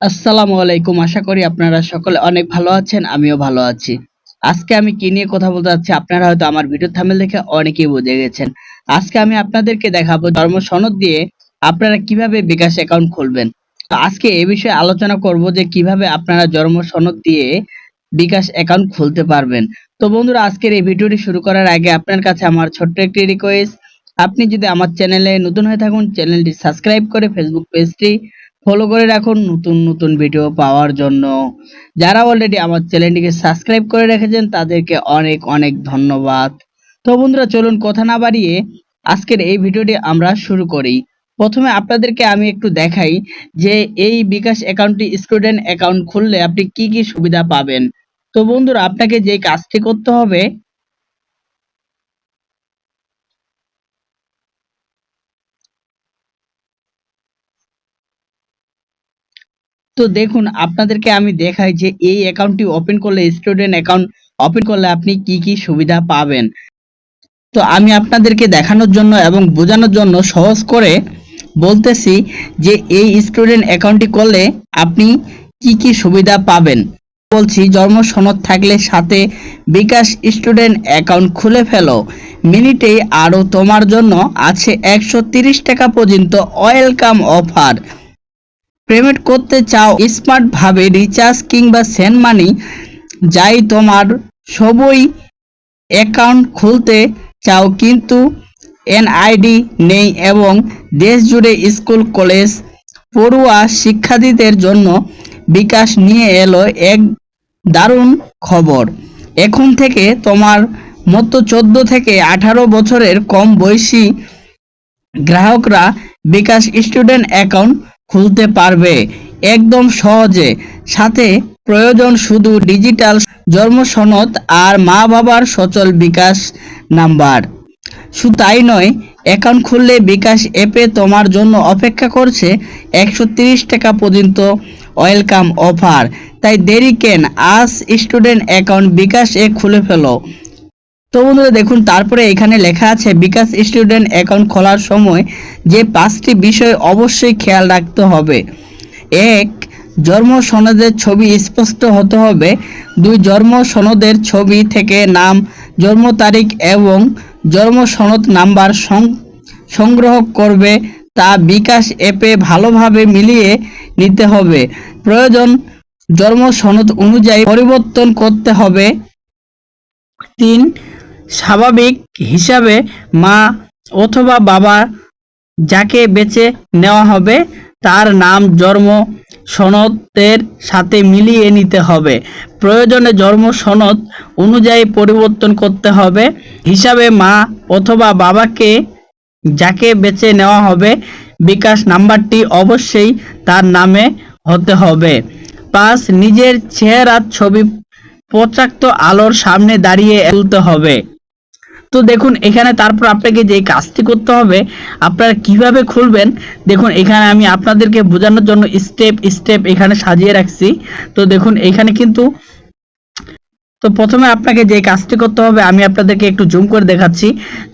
আসসালামু আলাইকুম। আশা করি আপনারা সকলে অনেক ভালো আছেন, আমিও ভালো আছি। আজকে আমি কি নিয়ে কথা বলতে যাচ্ছি আপনারা হয়তো আমার ভিডিও থাম্বনেল দেখে অনেকেই বুঝে গেছেন। আজকে আমি আপনাদেরকে দেখাবো জন্ম সনদ দিয়ে আপনারা কিভাবে বিকাশ অ্যাকাউন্ট খুলবেন। তো আজকে এই বিষয়ে আলোচনা করব যে কিভাবে আপনারা জন্ম সনদ দিয়ে বিকাশ অ্যাকাউন্ট খুলতে পারবেন। তো বন্ধুরা, আজকের এই ভিডিওটি শুরু করার আগে আপনার কাছে আমার ছোট্ট একটি রিকোয়েস্ট, আপনি যদি আমার চ্যানেলে নতুন হয়ে থাকুন চ্যানেলটি সাবস্ক্রাইব করে ফেসবুক পেজটি ফলো করে রাখুন নতুন নতুন ভিডিও পাওয়ার জন্য। যারা অলরেডি আমার চ্যানেলটিকে সাবস্ক্রাইব করে রেখেছেন তাদেরকে অনেক অনেক ধন্যবাদ। তো বন্ধুরা, চলুন কথা না বাড়িয়ে আজকের এই ভিডিওটি আমরা শুরু করি। প্রথমে আপনাদেরকে আমি একটু দেখাই যে এই বিকাশ অ্যাকাউন্টটি স্টুডেন্ট অ্যাকাউন্ট খুললে আপনি কি কি সুবিধা পাবেন। তো বন্ধুরা, আপনাকে যে কাজটি করতে হবে, তো দেখুন আপনাদেরকে আমি দেখাই যে এই অ্যাকাউন্টটি ওপেন করলে, স্টুডেন্ট অ্যাকাউন্ট ওপেন করলে আপনি কি কি সুবিধা পাবেন। তো আমি আপনাদেরকে দেখানোর জন্য এবং বোঝানোর জন্য সহজ করে বলতেছি যে এই স্টুডেন্ট অ্যাকাউন্টটি করলে আপনি কি কি সুবিধা পাবেন। বলছি, জন্ম সনদ থাকলে সাথে বিকাশ স্টুডেন্ট অ্যাকাউন্ট খুলে ফেলো, মিনিটেই আরও তোমার জন্য আছে 130 টাকা পর্যন্ত ওয়েলকাম অফার। পেমেন্ট করতে চাও স্মার্ট ভাবে, রিচার্জ কিংবা সেন্ড মানি, যাই তোমার সবই অ্যাকাউন্ট খুলতে চাও কিন্তু এনআইডি নেই এবং দেশ জুড়ে স্কুল কলেজ পড়ুয়া শিক্ষার্থীদের জন্য বিকাশ নিয়ে এলো এক দারুণ খবর। এখন থেকে তোমার মতো 14 থেকে 18 বছরের কম বয়সী গ্রাহকরা বিকাশ স্টুডেন্ট অ্যাকাউন্ট খুলতে পারবে একদম সহজে। সাথে প্রয়োজন শুধু ডিজিটাল জন্ম সনদ আর মা বাবার সচল বিকাশ নাম্বার। শুধু তাই নয়, অ্যাকাউন্ট খুললে বিকাশ অ্যাপে তোমার জন্য অপেক্ষা করছে 130 টাকা পর্যন্ত ওয়েলকাম অফার। তাই দেরি কেন, আজ স্টুডেন্ট অ্যাকাউন্ট বিকাশ এ খুলে ফেলো। তো বন্ধুরা দেখুন, তারপরে এখানে লেখা আছে বিকাশ স্টুডেন্ট অ্যাকাউন্ট খোলার সময় যে 5টি বিষয় অবশ্যই খেয়াল রাখতে হবে। 1. জন্ম সনদের ছবি স্পষ্ট হতে হবে। 2. জন্ম সনদের ছবি থেকে নাম, জন্ম তারিখ এবং জন্ম সনদ নাম্বার সংগ্রহ করবে তা বিকাশ অ্যাপে ভালোভাবে মিলিয়ে নিতে হবে। প্রয়োজন জন্ম সনদ অনুযায়ী পরিবর্তন করতে হবে। 3. স্বাভাবিক হিসাবে মা অথবা বাবা যাকে বেছে নেওয়া হবে তার নাম জন্ম সনদের সাথে মিলিয়ে নিতে হবে। প্রয়োজনে জন্ম সনদ অনুযায়ী পরিবর্তন করতে হবে। হিসাবে মা অথবা বাবাকে যাকে বেছে নেওয়া হবে বিকাশ নাম্বারটি অবশ্যই তার নামে হতে হবে। 5. নিজের চেহারার ছবি প্রত্যক্ষ আলোর সামনে দাঁড়িয়ে তুলতে হবে। তো দেখুন এখানে তারপর আপনাকে যে কাজটি করতে হবে, আপনারা কিভাবে খুলবেন দেখুন এখানে আমি আপনাদেরকে বোঝানোর জন্য স্টেপ স্টেপ এখানে সাজিয়ে রাখছি। তো দেখুন এখানে কিন্তু, তো প্রথমে আপনাকে যে কাজটি করতে হবে আমি আপনাদেরকে একটু জুম করে দেখাচ্ছি।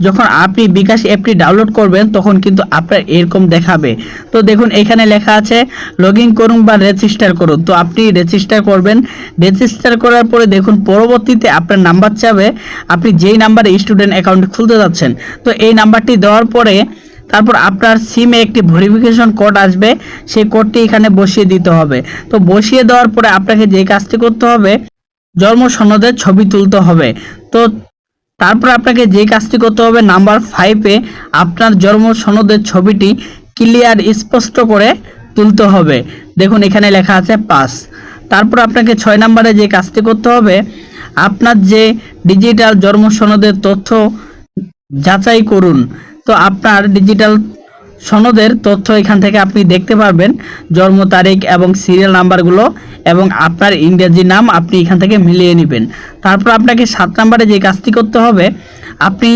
যখন আপনি বিকাশ অ্যাপটি ডাউনলোড করবেন তখন কিন্তু আপনার এরকম দেখাবে। তো দেখুন এখানে লেখা আছে লগ ইন করুন বা রেজিস্টার করুন। তো আপনি রেজিস্টার করবেন। রেজিস্টার করার পরে দেখুন পরবর্তীতে আপনার নাম্বার চাবে, আপনি যেই নাম্বারে স্টুডেন্ট অ্যাকাউন্ট খুলতে যাচ্ছেন। তো এই নাম্বারটি দেওয়ার পরে তারপর আপনার সিমে একটি ভেরিফিকেশন কোড আসবে, সেই কোডটি এখানে বসিয়ে দিতে হবে। তো বসিয়ে দেওয়ার পরে আপনাকে যে কাজটি করতে হবে, জন্ম সনদের ছবি তুলতে হবে। তো তারপর আপনাকে যে কাজটি করতে হবে, নাম্বার 5-এ আপনার জন্ম সনদের ছবিটি ক্লিয়ার স্পষ্ট করে তুলতে হবে। দেখুন এখানে লেখা আছে 5। তারপর আপনাকে 6 নম্বরে যে কাজটি করতে হবে, আপনার যে ডিজিটাল জন্ম সনদের তথ্য যাচাই করুন। তো আপনার ডিজিটাল সনদের তথ্য এখান থেকে আপনি দেখতে পারবেন, জন্ম তারিখ এবং সিরিয়াল নাম্বারগুলো এবং আপনার ইংরেজি নাম আপনি এখান থেকে মিলিয়ে নেবেন। তারপর আপনাকে 7 নম্বরে যে কাজটি করতে হবে, আপনি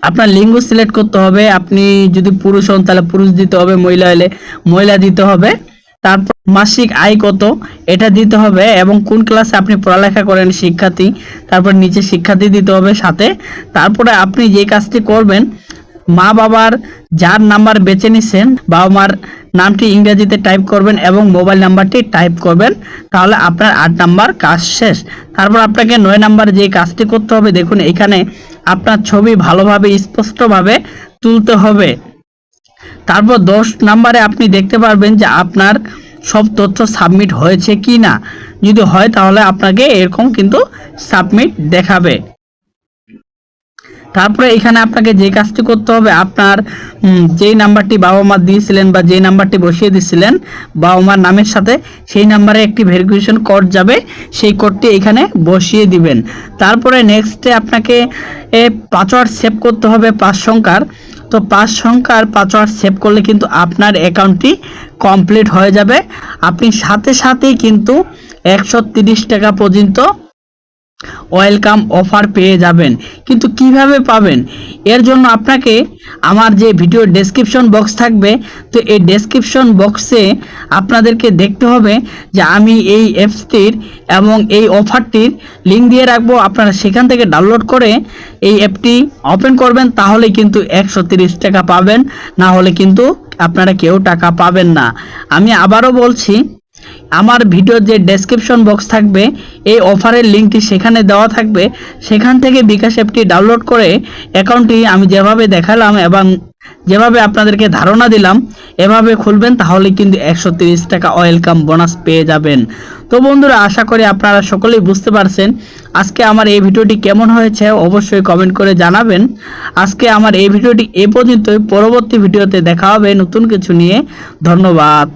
আপনার লিঙ্গ সিলেক্ট করতে হবে। আপনি যদি পুরুষ হন তাহলে পুরুষ দিতে হবে, মহিলা হলে মহিলা দিতে হবে। তারপর মাসিক আয় কত এটা দিতে হবে এবং কোন ক্লাসে আপনি পড়ালেখা করেন শিক্ষার্থী, তারপর নিচে শিক্ষার্থী দিতে হবে সাথে। তারপরে আপনি যে কাজটি করবেন, মা বাবার যার নাম্বার বেছে নিছেন বাবা মার নামটি ইংরেজিতে টাইপ করবেন এবং মোবাইল নাম্বারটি টাইপ করবেন, তাহলে আপনার 8 নাম্বার কাজ শেষ। তারপর আপনাকে 9 নাম্বার যে কাজটি করতে হবে, দেখুন এখানে আপনার ছবি ভালোভাবে স্পষ্টভাবে তুলতে হবে। তারপর 10 নাম্বারে আপনি দেখতে পারবেন যে আপনার সব তথ্য সাবমিট হয়েছে কি না। যদি হয় তাহলে আপনাকে এরকম কিন্তু সাবমিট দেখাবে। তারপরে এখানে আপনাকে যে কাজটি করতে হবে, আপনার যেই নাম্বারটি বাবা মা দিয়েছিলেন বা যেই নাম্বারটি বসিয়ে দিয়েছিলেন বাবা মার নামের সাথে, সেই নাম্বারে একটি ভেরিফিকেশন কোড যাবে, সেই কোডটি এখানে বসিয়ে দিবেন। তারপরে নেক্সটে আপনাকে পাসওয়ার্ড সেভ করতে হবে 5 সংখ্যার। তো 5 সংখ্যার পাসওয়ার্ড সেভ করলে কিন্তু আপনার অ্যাকাউন্টটি কমপ্লিট হয়ে যাবে। আপনি সাথে সাথেই কিন্তু 130 টাকা পর্যন্ত ওয়েলকাম অফার পেয়ে যাবেন। কিন্তু কিভাবে পাবেন, এর জন্য আপনাকে আমার যে ভিডিও ডেসক্রিপশন বক্স থাকবে, তো এই ডেসক্রিপশন বক্সে আপনাদেরকে দেখতে হবে যে আমি এই অ্যাপসটির এবং এই অফারটির লিঙ্ক দিয়ে রাখবো। আপনারা সেখান থেকে ডাউনলোড করে এই অ্যাপটি ওপেন করবেন, তাহলে কিন্তু 130 টাকা পাবেন, না হলে কিন্তু আপনারা কেউ টাকা পাবেন না। আমি আবারও বলছি, আমার ভিডিওর যে ডেসক্রিপশন বক্স থাকবে এই অফারের লিঙ্কটি সেখানে দেওয়া থাকবে, সেখান থেকে বিকাশ অ্যাপটি ডাউনলোড করে অ্যাকাউন্টটি আমি যেভাবে দেখালাম এবং যেভাবে আপনাদেরকে ধারণা দিলাম এভাবে খুলবেন, তাহলে কিন্তু 130 টাকা ওয়েলকাম বোনাস পেয়ে যাবেন। তো বন্ধুরা, আশা করি আপনারা সকলেই বুঝতে পারছেন আজকে আমার এই ভিডিওটি কেমন হয়েছে অবশ্যই কমেন্ট করে জানাবেন। আজকে আমার এই ভিডিওটি এ পর্যন্তই, পরবর্তী ভিডিওতে দেখা হবে নতুন কিছু নিয়ে। ধন্যবাদ।